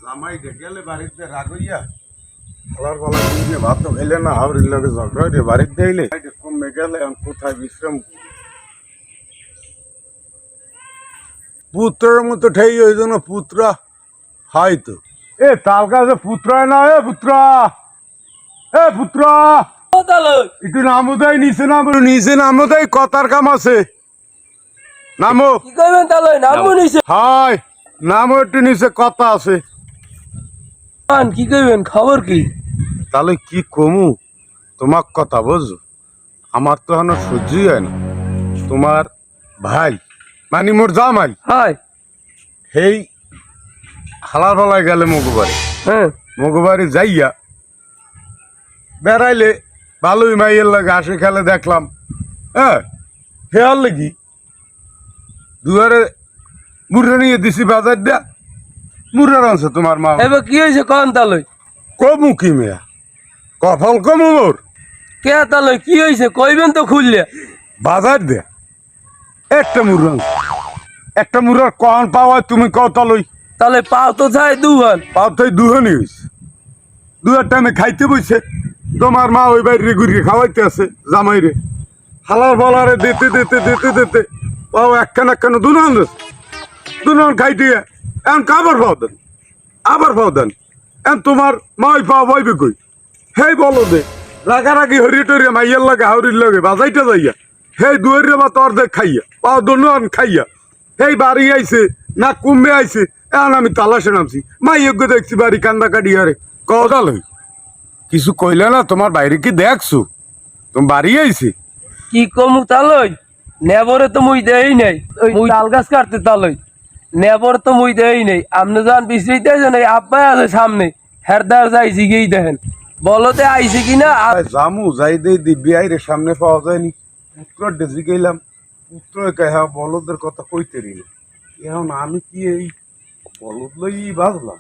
জামাই গেলে বাড়িতে রাগ হইয়া খালার বেলা দিনে ভাত তো খাইলে না হাওড়ির লগে ঝগড়া হইলে বাড়িতে আইলে কমে গেলে আমি কোথায় বিশ্রাম পুত্রের মতো ঠেই ওই জন্য পুত্রা হয়তো এ তাল গাছে পুত্রা না এ পুত্রা একটু নামো দেয় নিচে নামো দেয় কথার কাম আছে নামো কি কইবেন তাহলে নামবো নিছে হাই নামো একটু নিচে কথা আছে কি কইবেন খবর কি তাহলে কি কমু তোমার কথা বুঝো আমার তো এখন সহ্যই হয় না তোমার ভাই মানে মোর জামাই হাই সেই হালার ফালায় গেলে মগুবাড়ি হ্যাঁ মগুবাড়ি যাইয়া বেড়াইলে ভালোই মাইয়ের লাগে আসে খেলে দেখলাম হ্যাঁ খেয়াল লাগি দুয়ারে মুড়ে নিয়ে দিছি বাজার দিয়া মুড়ে আনছে তোমার মা এবার কি হয়েছে কন তাহলে কমু কি মেয়া কফল কমু মোর কে তাহলে কি হয়েছে কইবেন তো খুললে বাজার দে একটা মুড়া একটা মুড়ার কন পাওয়া তুমি কত লই তাহলে পাও তো যায় দুহান পাও তো দুহানি হয়েছে দুয়ার টাইমে খাইতে বইছে তোমার মা ওই বাইরে ঘুরিয়ে খাওয়াইতে আছে জামাই রে হালার বলারে দিতে পাও একখান দুনান খাইতে এখন আবার পাও দেন এখন তোমার মাই পাও বইবে কই হেই বলো দে রাগারাগি হরিয়ে টরিয়ে মাইয়ার লাগে হাউরির লাগে বাজাইতে যাইয়া হেই দুয়ারে বা তোর দেখ খাইয়া পাও দুনান খাইয়া হেই বাড়ি আইছে না কুম্বে আইছে এখন আমি তালাশে নামছি মাইয়জ্ঞ দেখছি বাড়ি কান্দা কাটিয়ারে কদাল হই কিছু কইলে না তোমার বাইরে কি দেখছো তুমি বাড়ি আইছে কি কমু তাহলে নেবরে তো মুই দেই নাই ওই তাল গাছ কাটতে তাহলে নেবর তো মুই দেই নাই আপনি যখন বিশ্রিতে আছেন এই আব্বাই আছে সামনে হেরদার যাইছি গিয়েই দেখেন বলতে আইছে কিনা জামু যাই দেই দিব্যি আইরে সামনে পাওয়া যায়নি পুত্র ডেজি গেলাম পুত্র কেহা বলদের কথা কইতে রইল এখন আমি কি এই বলদ লই বাজলাম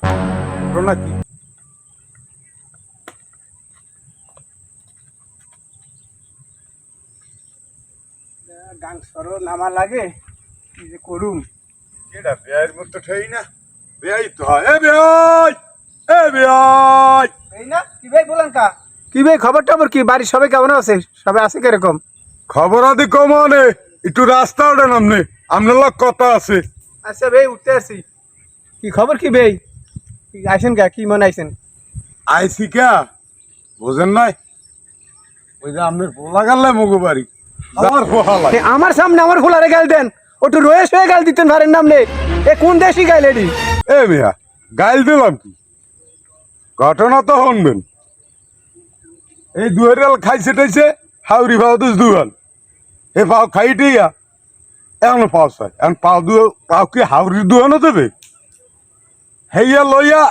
ঘটনা কি গান সরো নামা লাগে কি যে করুম এটা বেয়ের মতো ঠেই না বেয়াই তো হয় বেয়াই এই না কি ভাই বলেন কা কি ভাই খবর টবর কি বাড়ির সবাই কেমন আছে সবাই আছে কিরকম খবর আদি কমানে একটু রাস্তা ওঠে নামনে আপনার লোক কথা আছে আচ্ছা ভাই উঠতে আসি কি খবর কি ভাই আইসেন কা কি মনে আইসেন আইসি কে বোঝেন নাই ওই যে আপনার পোলা গালে মগু বাড়ি আমার পোহালা আমার সামনে আমার খোলারে গাল দেন ওটু রয়েস হয়ে গাল দিতেন ভারের নাম নেই এ কোন দেশি গাইল এডি এ মিয়া গাইল দিলাম কি ঘটনা তো শুনবেন এই দুয়ারাল খাইছে টাইছে হাউরি পাও তো দুয়াল এ পাও খাইটিয়া এমন পাও চাই এখন পাও কি হাউরি দুয়ানো দেবে হেইয়া লইয়া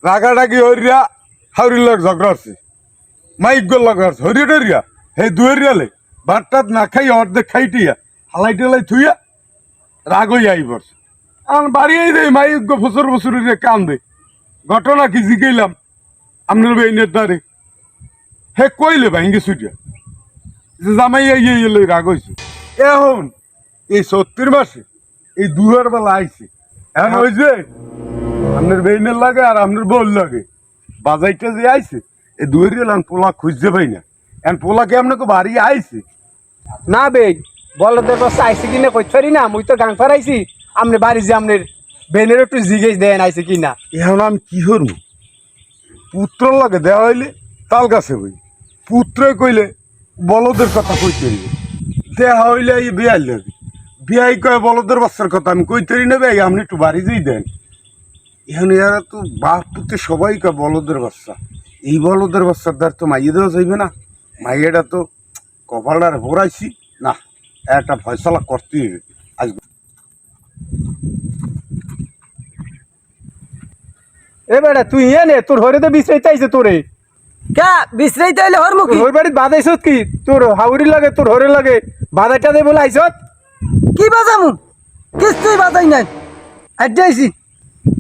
রাগাডাগি হরিয়া হাউরির লোক ঝগড়া আছে মাইক গোল লগা আছে হরিয়া টরিয়া হে দুয়ারিয়ালে ভাতটাত না খাই অর্ধেক খাইটিয়া হালাই টেলাই থুইয়া রাগ হইয়া আই পড়ছে এখন বাড়িয়েই দেয় মাইক গো বছর কান দে ঘটনা কি জিগাইলাম আপনার বেইনের দ্বারে হে কইলে ভাইঙ্গে ছুটিয়া যে জামাই লই রাগ হয়েছে এখন এই 70 মাসে এই দুয়ার বেলা আইছে এখন ওই যে আপনার বেইনের লাগে আর আপনার বউর লাগে বাজাইটা যে আইছে এই দুয়ার এলাম পোলা খুঁজতে পাই না এখন পোলা কি আপনাকে বাড়ি আইছে না ভাই বলদের বসে আইসি কিনা কইতে পারি না মুই তো গাং ফারাইছি আমনে বাড়ি যে আমনের বেনের একটু জিগেজ দেন আইছে কিনা এখন আমি কি করবো পুত্র লাগে দেওয়া হইলে তাল গাছে বই পুত্র কইলে বলদের কথা কইতে হইবে দেওয়া হইলে এই বিয়াই লাগে বিয়াই কয় বলদের বাচ্চার কথা আমি কইতে নেবে আপনি একটু বাড়ি যেই দেন এখন এরা তো বাপ পুত্রে সবাই কয় বলদের বাচ্চা এই বলদের বাচ্চার দ্বার তো মাইয়ে দেওয়া যাইবে না মাইয়েটা তো কপালটার ভরাইছি না একটা ফয়সলা করতেই হবে আজ এ বেটা তুই এনে তোর হরে তো বিশ্রাইতে আইছে তোরে কে বিশ্রাইতে আইলে হর মুখি তোর বাড়ি বাদাইছত কি তোর হাউরি লাগে তোর হরে লাগে বাদাইটা দে বলে আইছত কি বাজামু কিছুই বাজাই নাই আইছি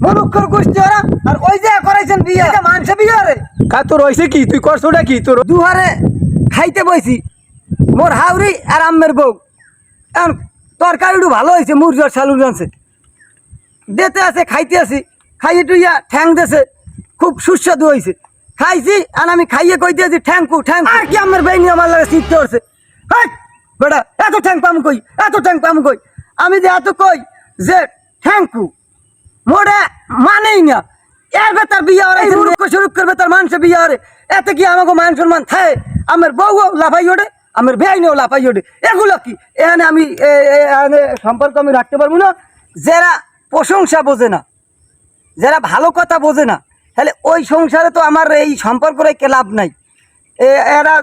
মনুক্ষর গোষ্ঠী ওরা আর ওই যে করাইছেন বিয়ে মানুষ বিয়ে রে কা তোর হইছে কি তুই করছটা কি তোর দুহারে খাইতে বইছি মোর হাউরি আর আম্মের বউ এখন তরকারিটা ভালো হয়েছে মুরগি আর শালুর জানছে দিতে আছে খাইতে আছি খাইয়ে টুইয়া ঠ্যাং দেছে খুব সুস্বাদু হয়েছে খাইছি আর আমি খাইয়ে কই দিয়েছি ঠ্যাংকু ঠ্যাং আর কি আমার বেইনি আমার লাগে চিত্তে করছে বেটা এত ঠ্যাং পাম কই এত ঠ্যাং পাম কই আমি যে এত কই যে ঠ্যাংকু মোড়ে মানেই না এর বেতার বিয়ে হরে শুরু করবে তার মানুষে বিয়ে হরে এতে কি আমাকে মান সম্মান থাকে আমার বউ লাফাই ওঠে আমার বেআইনেও লাফাই ওঠে এগুলো কি এখানে আমি সম্পর্ক আমি রাখতে পারবো না যারা প্রশংসা বোঝে না যারা ভালো কথা বোঝে না তাহলে ওই সংসারে তো আমার এই সম্পর্ক রেখে লাভ নাই এরা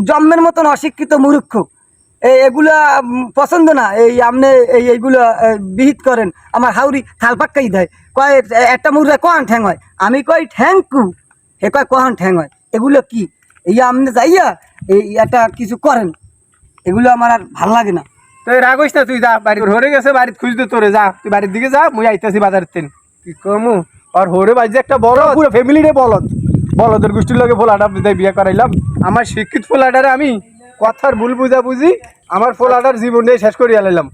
জন্মের মতন অশিক্ষিত মূর্খ এগুলা পছন্দ না এই আপনি এইগুলো বিহিত করেন আমার হাউরি থাল পাক্কাই দেয় কয় একটা মুরগা কখন ঠ্যাং হয় আমি কই ঠ্যাংকু হে কয় কখন ঠ্যাং হয় এগুলো কি এই আপনি যাইয়া এই একটা কিছু করেন এগুলো আমার আর ভাল লাগে না তুই রাগইস না তুই যা বাড়ি হরে গেছে বাড়িতে খুঁজতে তোরে যা তুই বাড়ির দিকে যা মুই আইতাছি বাজারের তেন কি কমু আর হরে বাজে একটা বড় পুরো ফ্যামিলিরে বলদের গোষ্ঠীর লগে ফোলাটা বিয়ে করাইলাম আমার শিক্ষিত ফোলাটারে আমি কথার ভুল বুঝা বুঝি আমার ফোলাটার জীবনে শেষ করিয়া লাইলাম